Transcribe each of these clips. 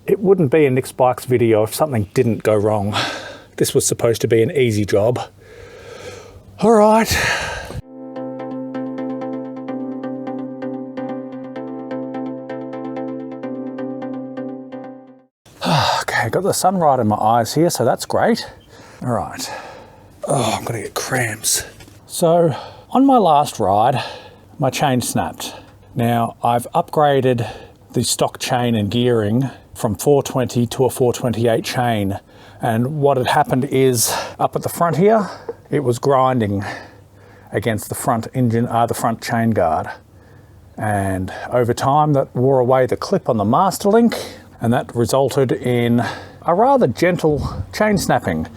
It wouldn't be a Nick's Bikes video if something didn't go wrong. This was supposed to be an easy job. All right. Okay, got the sun right in my eyes here, so that's great. All right. Oh, I'm gonna get cramps. So, on my last ride, my chain snapped. Now, I've upgraded the stock chain and gearing from 420 to a 428 chain. And what had happened is, up at the front here, it was grinding against the front engine, the front chain guard. And over time, that wore away the clip on the master link, and that resulted in a rather gentle chain snapping.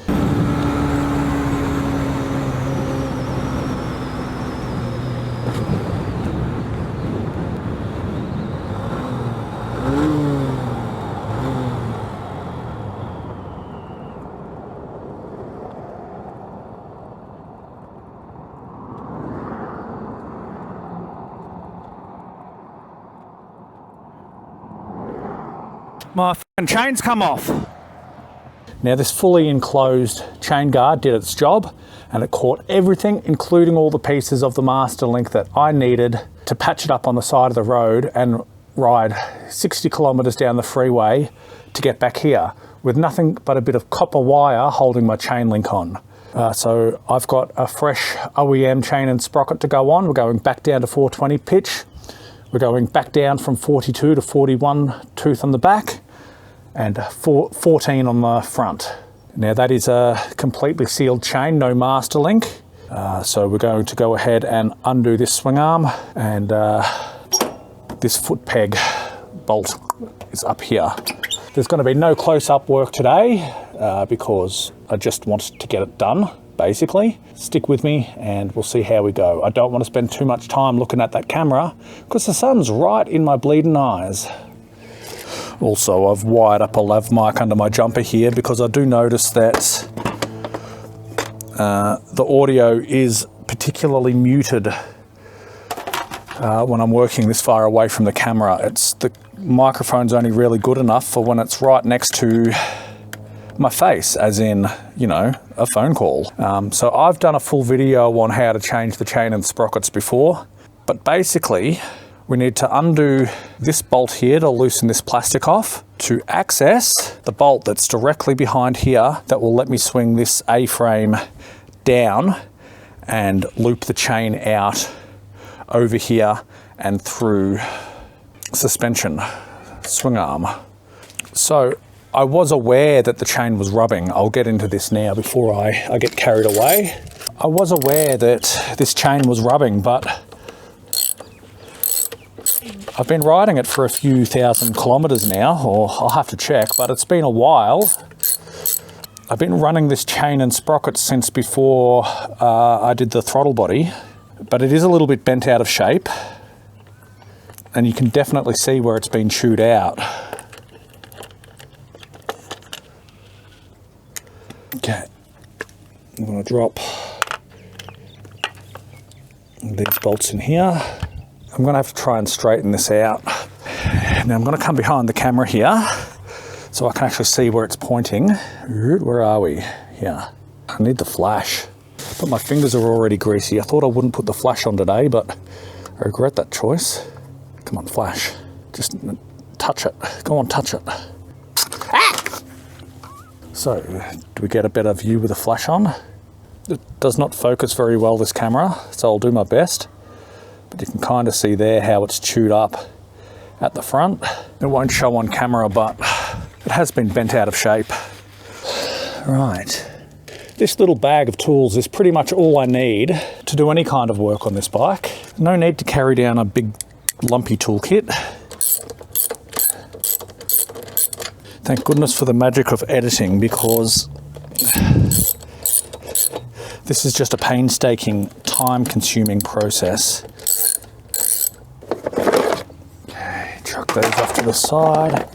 My f***ing chain's come off. Now this fully enclosed chain guard did its job, and it caught everything, including all the pieces of the master link that I needed to patch it up on the side of the road and ride 60 kilometers down the freeway to get back here with nothing but a bit of copper wire holding my chain link on. So I've got a fresh OEM chain and sprocket to go on. We're going back down to 420 pitch. We're going back down from 42 to 41 tooth on the back and 14 on the front. Now that is a completely sealed chain, no master link. So we're going to go ahead and undo this swing arm, and this foot peg bolt is up here. There's going to be no close-up work today because I just want to get it done, basically. Stick with me and we'll see how we go. I don't want to spend too much time looking at that camera because the sun's right in my bleeding eyes. Also, I've wired up a lav mic under my jumper here because I do notice that the audio is particularly muted when I'm working this far away from the camera. The microphone's only really good enough for when it's right next to my face, as in, you know, a phone call. So I've done a full video on how to change the chain and sprockets before, but basically we need to undo this bolt here to loosen this plastic off to access the bolt that's directly behind here that will let me swing this A-frame down and loop the chain out over here and through suspension swing arm. So I was aware that the chain was rubbing. I'll get into this now before I get carried away. I was aware that this chain was rubbing, but I've been riding it for a few thousand kilometers now, or I'll have to check, but it's been a while. I've been running this chain and sprocket since before I did the throttle body, but it is a little bit bent out of shape, and you can definitely see where it's been chewed out. Okay, I'm going to drop these bolts in here. I'm going to have to try and straighten this out. Now I'm going to come behind the camera here so I can actually see where it's pointing. Where are we? Here. I need the flash, but my fingers are already greasy. I thought I wouldn't put the flash on today, but I regret that choice. Come on, flash. Just touch it. Go on, touch it. Ah! So, do we get a better view with the flash on? It does not focus very well, this camera, so I'll do my best. But you can kind of see there how it's chewed up at the front. It won't show on camera, but it has been bent out of shape. Right. This little bag of tools is pretty much all I need to do any kind of work on this bike. No need to carry down a big lumpy toolkit. Thank goodness for the magic of editing, because this is just a painstaking, time-consuming process. Okay, chuck those off to the side.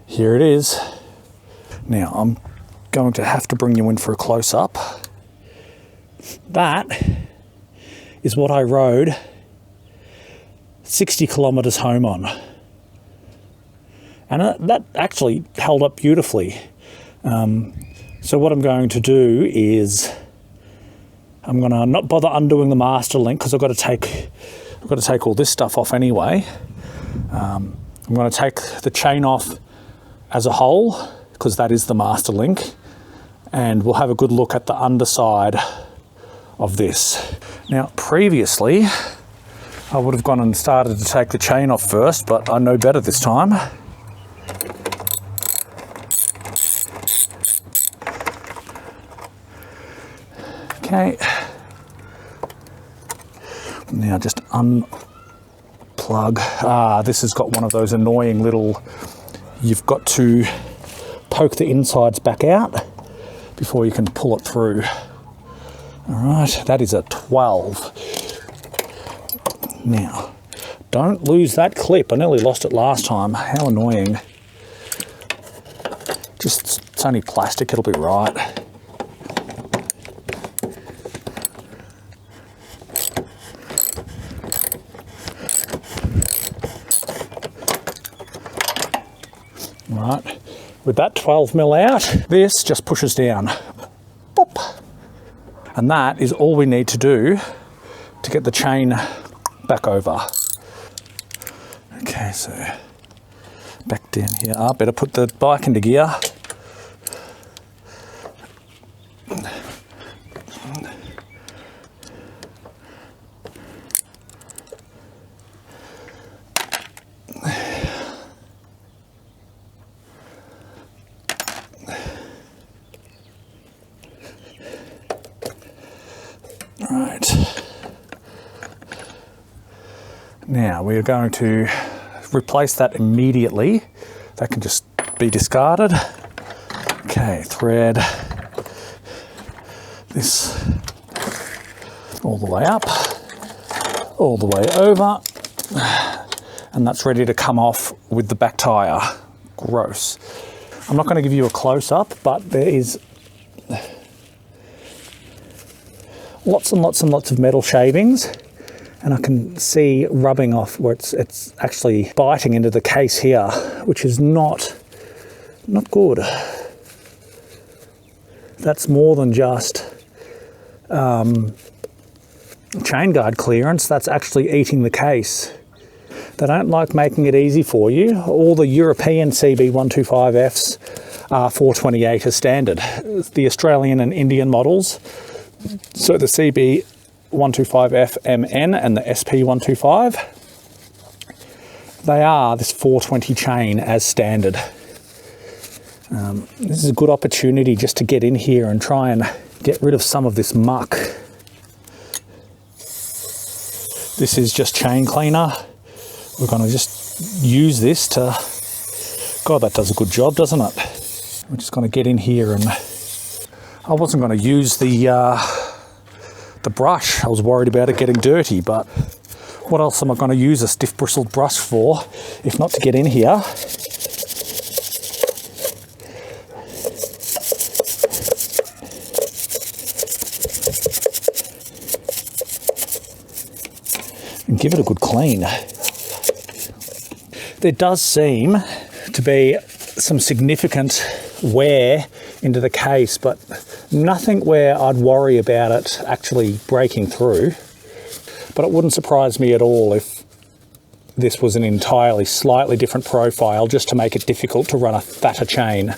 Here it is. Now I'm going to have to bring you in for a close-up. That is what I rode 60 kilometres home on. And that actually held up beautifully. So what I'm going to do is I'm going to not bother undoing the master link because I've got to take all this stuff off anyway. I'm going to take the chain off as a whole because that is the master link, and we'll have a good look at the underside of this. Now previously I would have gone and started to take the chain off first, but I know better this time. Okay, now just unplug. This has got one of those annoying little, you've got to poke the insides back out before you can pull it through. All right, that is a 12. Now, don't lose that clip. I nearly lost it last time. How annoying. Just, it's only plastic, it'll be right. Right, with that 12mm out, this just pushes down. Boop. And that is all we need to do to get the chain back over. Okay, so back down here. Better put the bike into gear. Right. Now we are going to replace that immediately. That can just be discarded. Okay, thread this all the way up, all the way over, and that's ready to come off with the back tyre. Gross. I'm not going to give you a close-up, but there is lots and lots and lots of metal shavings, and I can see rubbing off where it's actually biting into the case here, which is not good. That's more than just chain guard clearance, that's actually eating the case. They don't like making it easy for you. All the European CB125Fs are 428 as standard. The Australian and Indian models, so the CB125F MN and the SP125, they are this 420 chain as standard. This is a good opportunity just to get in here and try and get rid of some of this muck. This is just chain cleaner. We're going to just use this to, God, that does a good job, doesn't it? We're just going to get in here, and I wasn't going to use the brush. I was worried about it getting dirty, but what else am I going to use a stiff bristled brush for if not to get in here and give it a good clean. There does seem to be some significant wear into the case, but nothing where I'd worry about it actually breaking through. But it wouldn't surprise me at all if this was an entirely slightly different profile just to make it difficult to run a fatter chain.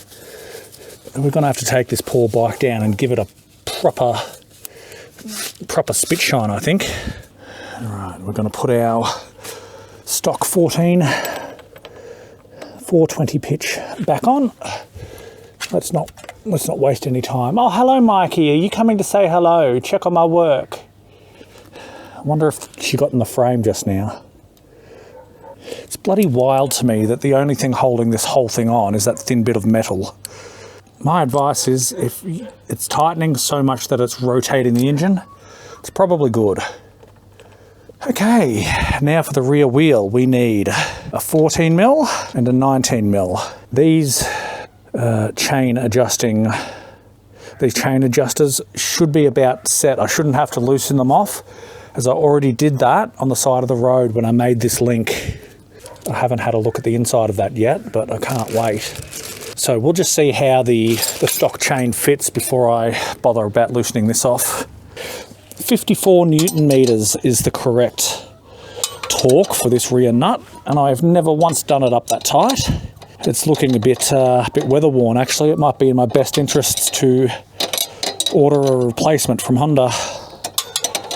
We're going to have to take this poor bike down and give it a proper spit shine, I think. All right, we're going to put our stock 420 pitch back on. Let's not waste any time. Oh, hello, Mikey. Are you coming to say hello? Check on my work. I wonder if she got in the frame just now. It's bloody wild to me that the only thing holding this whole thing on is that thin bit of metal. My advice is if it's tightening so much that it's rotating the engine, it's probably good. Okay, now for the rear wheel, we need a 14mm and a 19mm. These chain adjusters should be about set. I shouldn't have to loosen them off, as I already did that on the side of the road when I made this link. I haven't had a look at the inside of that yet, but I can't wait. So we'll just see how the stock chain fits before I bother about loosening this off. 54 Newton meters is the correct torque for this rear nut, and I've never once done it up that tight. It's looking a bit weather worn actually. It might be in my best interests to order a replacement from Honda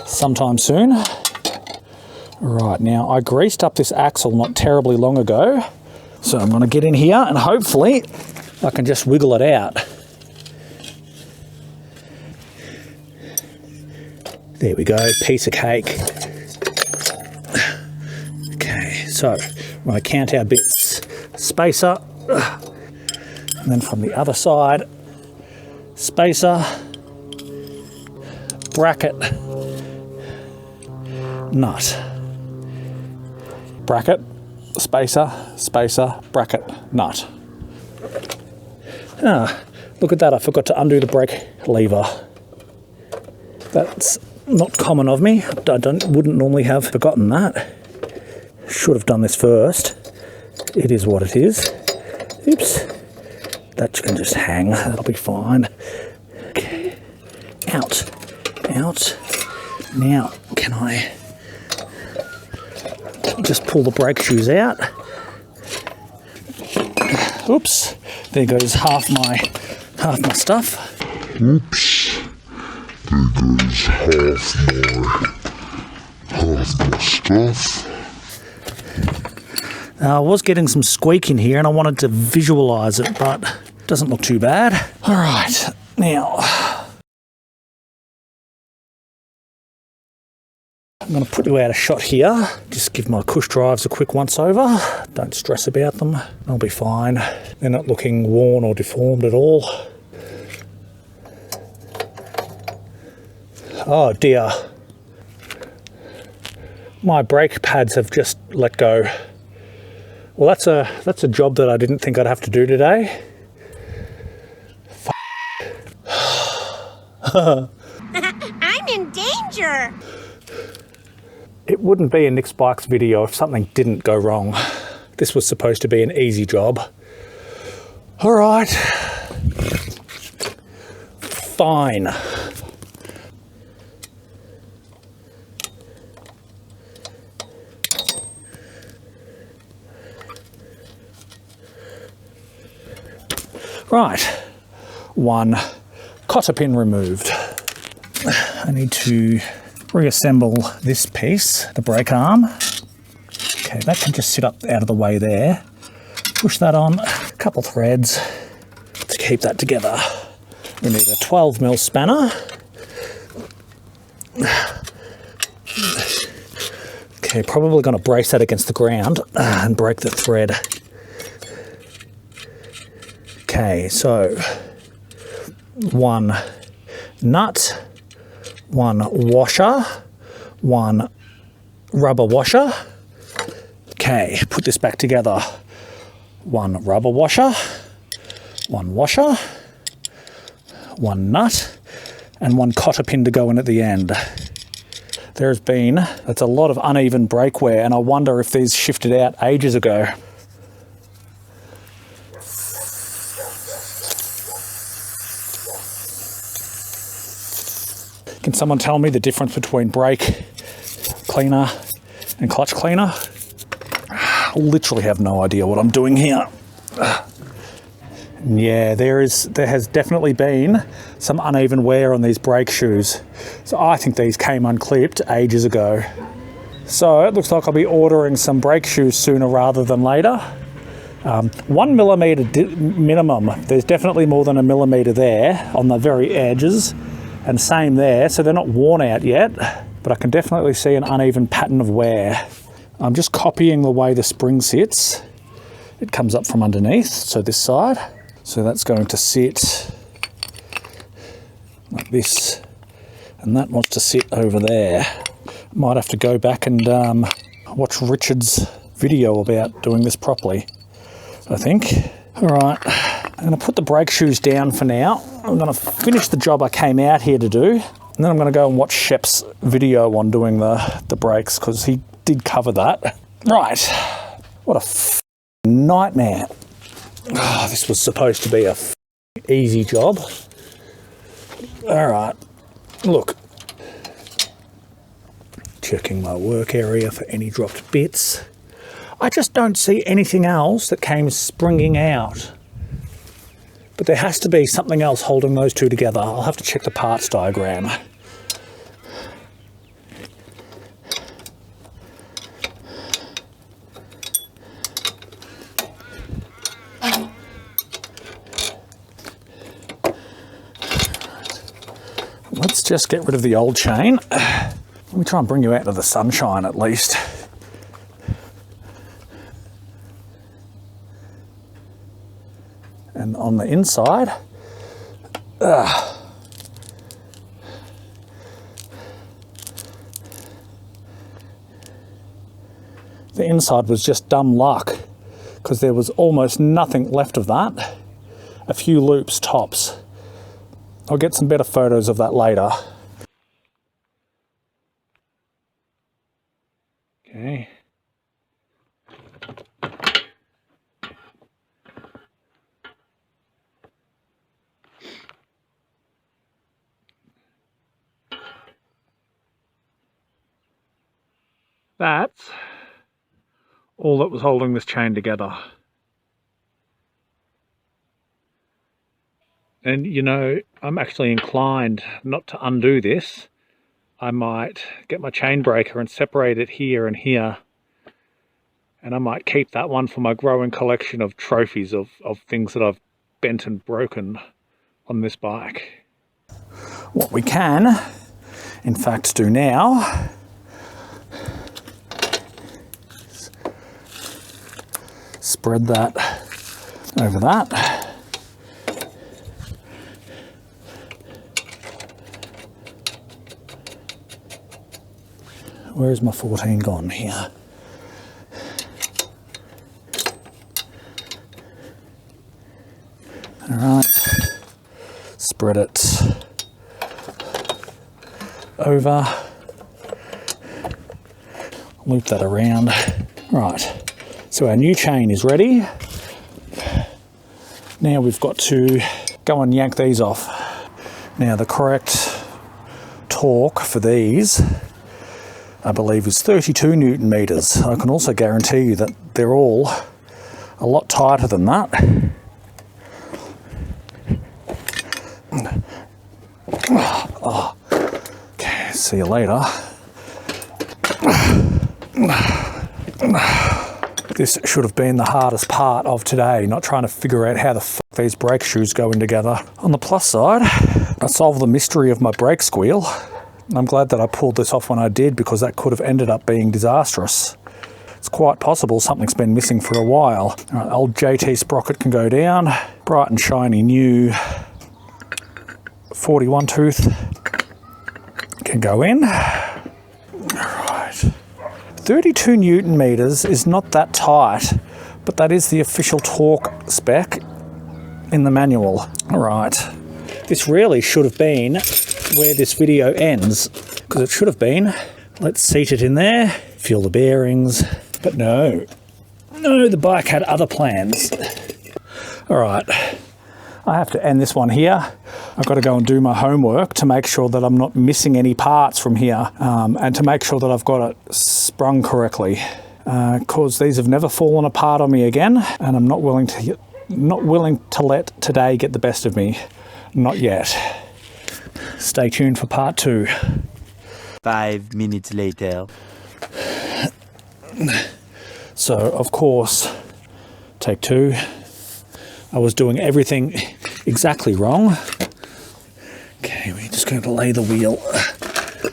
sometime soon. Right, now I greased up this axle not terribly long ago, so I'm going to get in here and hopefully I can just wiggle it out. There we go, piece of cake. Okay, so I'm going to count our bits. Spacer, and then from the other side, spacer, bracket, nut. Bracket, spacer, spacer, bracket, nut. Ah, look at that, I forgot to undo the brake lever. That's not common of me. I wouldn't normally have forgotten that. Should have done this first. It is what it is. Oops. That can just hang. That'll be fine. Okay. Out. Out. Now, can I just pull the brake shoes out? Oops. There goes half my stuff. Oops. There goes half my stuff. I was getting some squeak in here and I wanted to visualise it, but it doesn't look too bad. All right, now I'm going to put you out of shot here. Just give my push drives a quick once over. Don't stress about them, they'll be fine. They're not looking worn or deformed at all. Oh dear. My brake pads have just let go. Well, that's a job that I didn't think I'd have to do today. I'm in danger. It wouldn't be a Nick's Bikes video if something didn't go wrong. This was supposed to be an easy job. All right. Fine. Right, one cotter pin removed. I need to reassemble this piece, the brake arm. Okay, that can just sit up out of the way there. Push that on, a couple threads to keep that together. We need a 12mm spanner. Okay, probably going to brace that against the ground and break the thread. Okay, so one nut, one washer, one rubber washer. Okay, put this back together. One rubber washer, one washer, one nut, and one cotter pin to go in at the end. That's a lot of uneven brake wear, and I wonder if these shifted out ages ago. Can someone tell me the difference between brake cleaner and clutch cleaner? I literally have no idea what I'm doing here. Yeah, there has definitely been some uneven wear on these brake shoes. So I think these came unclipped ages ago. So it looks like I'll be ordering some brake shoes sooner rather than later. 1 millimetre minimum. There's definitely more than a millimetre there on the very edges. And same there, so they're not worn out yet, but I can definitely see an uneven pattern of wear. I'm just copying the way the spring sits. It comes up from underneath, so this side. So that's going to sit like this, and that wants to sit over there. Might have to go back and watch Richard's video about doing this properly, I think. All right, I'm going to put the brake shoes down for now. I'm going to finish the job I came out here to do, And then I'm going to go and watch Shep's video on doing the brakes, because he did cover that. Right. What a nightmare. Oh, this was supposed to be a easy job. All right. Look. Checking my work area for any dropped bits. I just don't see anything else that came springing out. But there has to be something else holding those two together. I'll have to check the parts diagram. Let's just get rid of the old chain. Let me try and bring you out to the sunshine at least. And on the inside, the inside was just dumb luck, because there was almost nothing left of that. A few loops tops. I'll get some better photos of that later. Okay. That's all that was holding this chain together. And you know, I'm actually inclined not to undo this. I might get my chain breaker and separate it here and here. And I might keep that one for my growing collection of trophies of things that I've bent and broken on this bike. What we can, in fact, do now is spread that over that. Where's my 14 gone here? All right, spread it over, loop that around. Right, so our new chain is ready. Now we've got to go and yank these off. Now the correct torque for these, I believe, is 32 Newton meters. I can also guarantee you that they're all a lot tighter than that. Oh. Okay, see you later. This should have been the hardest part of today, not trying to figure out how the fuck these brake shoes go in together. On the plus side, I solved the mystery of my brake squeal. I'm glad that I pulled this off when I did, because that could have ended up being disastrous. It's quite possible something's been missing for a while. All right, old JT sprocket can go down. Bright and shiny new 41 tooth can go in. All right. 32 Newton meters is not that tight, but that is the official torque spec in the manual. All right. This really should have been where this video ends, because it should have been, let's seat it in there, feel the bearings, but no, the bike had other plans. All right, I have to end this one here. I've got to go and do my homework to make sure that I'm not missing any parts from here, and to make sure that I've got it sprung correctly, because these have never fallen apart on me again, and I'm not willing to let today get the best of me. Not yet. Stay tuned for part 2. 5 minutes later. So, of course, take 2. I was doing everything exactly wrong. Okay, we're just going to lay the wheel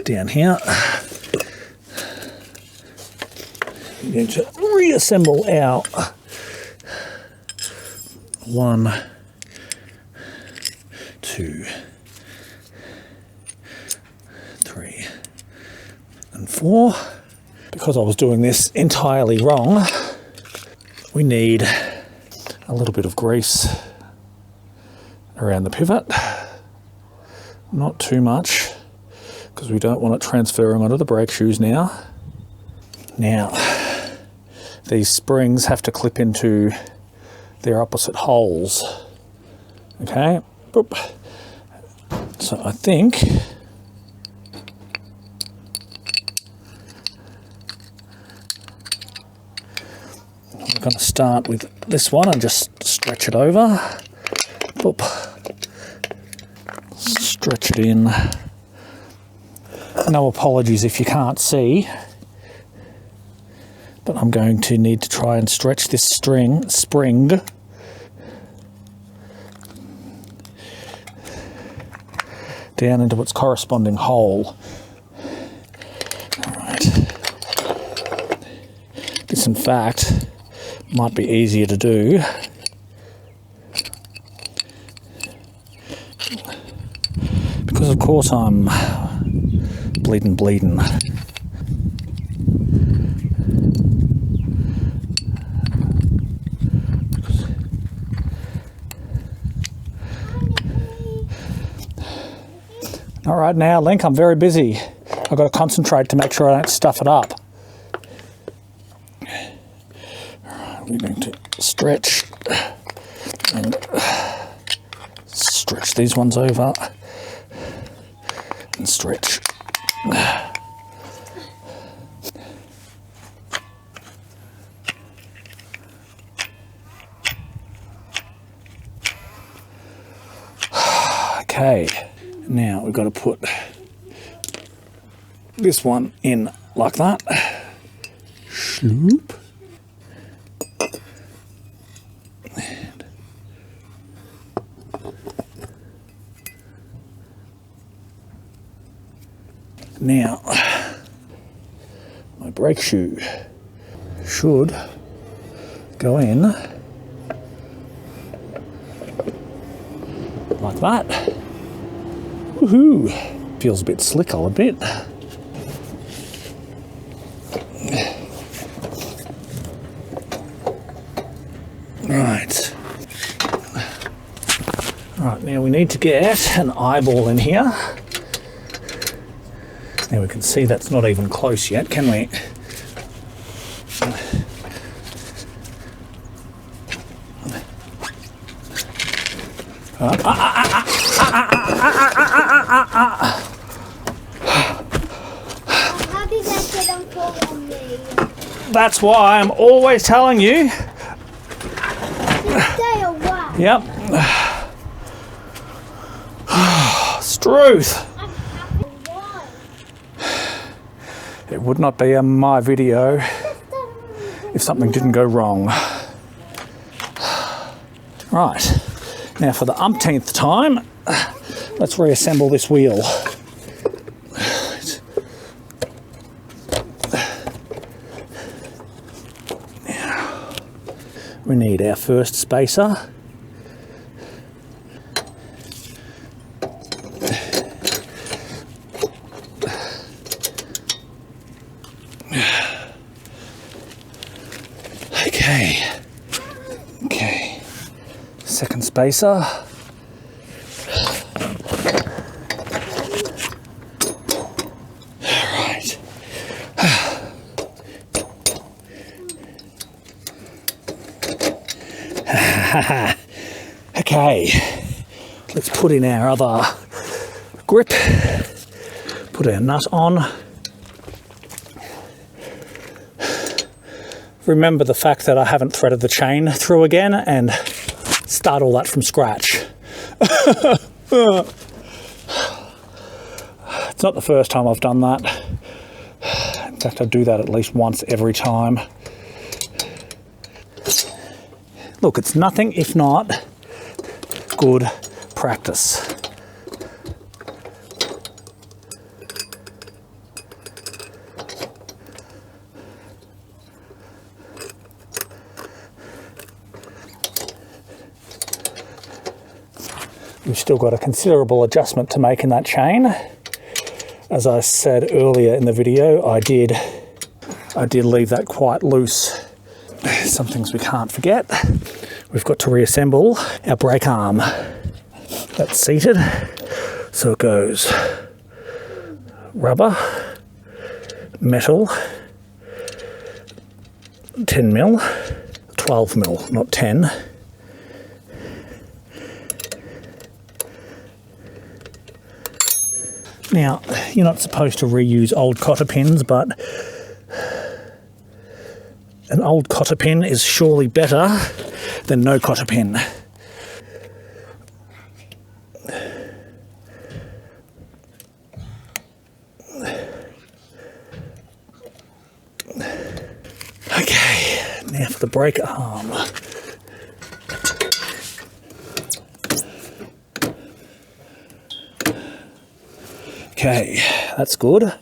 down here. We're going to reassemble our 1, 2, 3, and 4. Because I was doing this entirely wrong, we need a little bit of grease around the pivot. Not too much. because we don't want it transferring onto the brake shoes now. Now, these springs have to clip into their opposite holes. Okay, boop. So I think we're going to start with this one and just stretch it over. Boop. Stretch it in. No apologies if you can't see, but I'm going to need to try and stretch this spring down into its corresponding hole. All right. This, in fact, might be easier to do because, of course, I'm bleeding. All right, now, Link, I'm very busy. I've got to concentrate to make sure I don't stuff it up. All right, we're going to stretch and stretch these ones over and stretch. Okay, now we've got to put this one in like that. Sloop. Now, my brake shoe should go in like that. Woohoo! Feels a bit slick, I'll admit. Right. Right, now we need to get an eyeball in here. Now we can see that's not even close yet, can we? How did that get fall on me? That's why I'm always telling you. Stay away. Yep. Struth. It would not be my video if something didn't go wrong. Right, now for the umpteenth time, let's reassemble this wheel. Now, we need our first spacer. Okay, second spacer. All right. Okay, let's put in our other grip, put our nut on. Remember the fact that I haven't threaded the chain through again and start all that from scratch. It's not the first time I've done that. In fact, I do that at least once every time. Look, it's nothing if not good practice. We've still got a considerable adjustment to make in that chain. As I said earlier in the video, I did leave that quite loose. Some things we can't forget. We've got to reassemble our brake arm. That's seated, so it goes rubber, metal, 10 mil, 12 mil, not 10. Now, you're not supposed to reuse old cotter pins, but an old cotter pin is surely better than no cotter pin. Okay, now for the brake arm. Okay, that's good.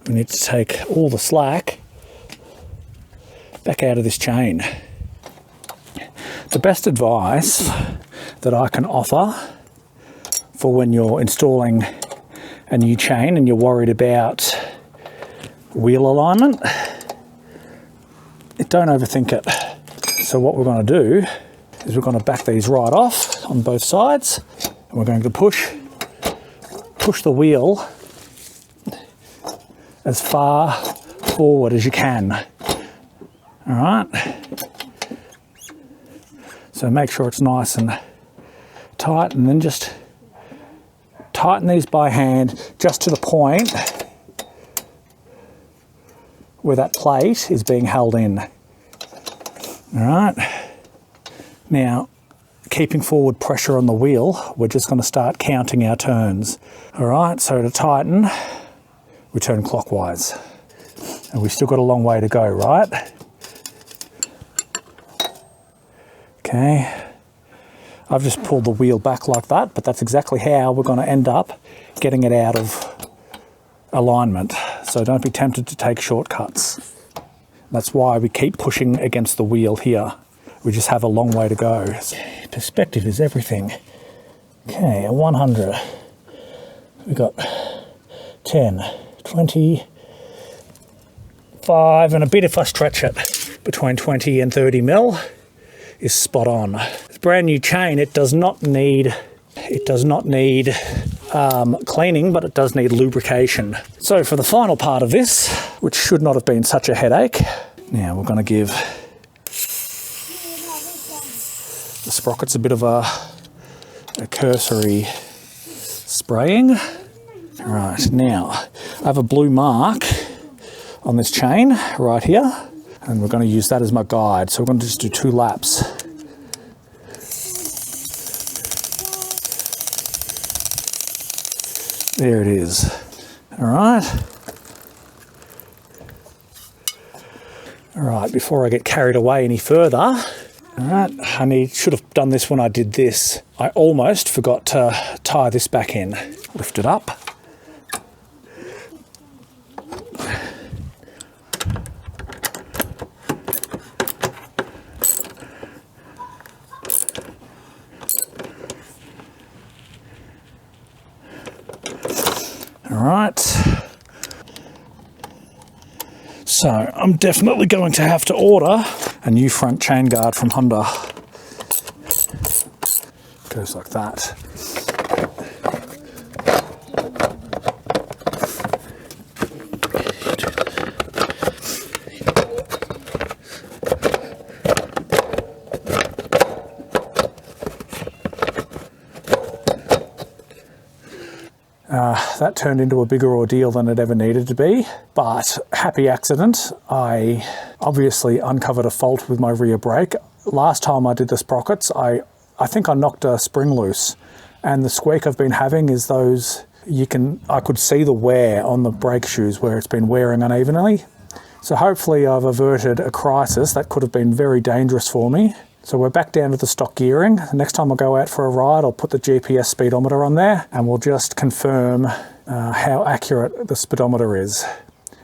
We need to take all the slack back out of this chain. The best advice that I can offer for when you're installing a new chain and you're worried about wheel alignment, don't overthink it. So what we're going to do is we're going to back these right off on both sides, and we're going to push the wheel as far forward as you can. All right. So make sure it's nice and tight, and then just tighten these by hand just to the point where that plate is being held in. All right. Now, keeping forward pressure on the wheel, we're just going to start counting our turns. All right, so to tighten, we turn clockwise. And we've still got a long way to go, right? Okay. I've just pulled the wheel back like that, but that's exactly how we're going to end up getting it out of alignment. So don't be tempted to take shortcuts. That's why we keep pushing against the wheel here. We just have a long way to go. Perspective is everything. Okay, a 100. We've got 10, 20, 5, and a bit if I stretch it. Between 20 and 30 mil is spot on. It's a brand new chain. It does not need cleaning, but it does need lubrication. So for the final part of this, which should not have been such a headache, now we're going to give the sprockets a bit of a cursory spraying. All right, now I have a blue mark on this chain right here, and we're going to use that as my guide. So we're going to just do 2 laps. There it is. All right. All right, before I get carried away any further, all right, I should have done this when I did this. I almost forgot to tie this back in. Lift it up. All right. So I'm definitely going to have to order a new front chain guard from Honda. Goes like that. That turned into a bigger ordeal than it ever needed to be, but happy accident. I obviously uncovered a fault with my rear brake. Last time I did the sprockets, I think I knocked a spring loose, and the squeak I've been having is those, I could see the wear on the brake shoes where it's been wearing unevenly. So hopefully I've averted a crisis that could have been very dangerous for me. So we're back down to the stock gearing. Next time I go out for a ride, I'll put the GPS speedometer on there and we'll just confirm how accurate the speedometer is.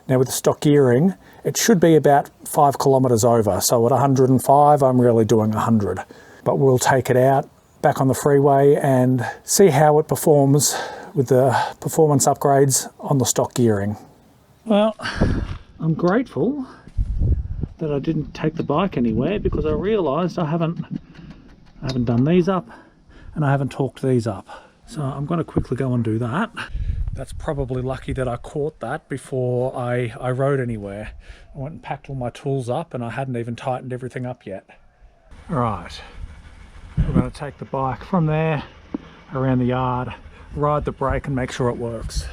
Now with the stock gearing, it should be about 5 kilometers over. So at 105, I'm really doing 100. But we'll take it out back on the freeway and see how it performs with the performance upgrades on the stock gearing. Well, I'm grateful that I didn't take the bike anywhere, because I realised I haven't done these up and I haven't torqued these up. So I'm going to quickly go and do that. That's probably lucky that I caught that before I rode anywhere. I went and packed all my tools up and I hadn't even tightened everything up yet. All right, we're going to take the bike from there around the yard, ride the brake and make sure it works.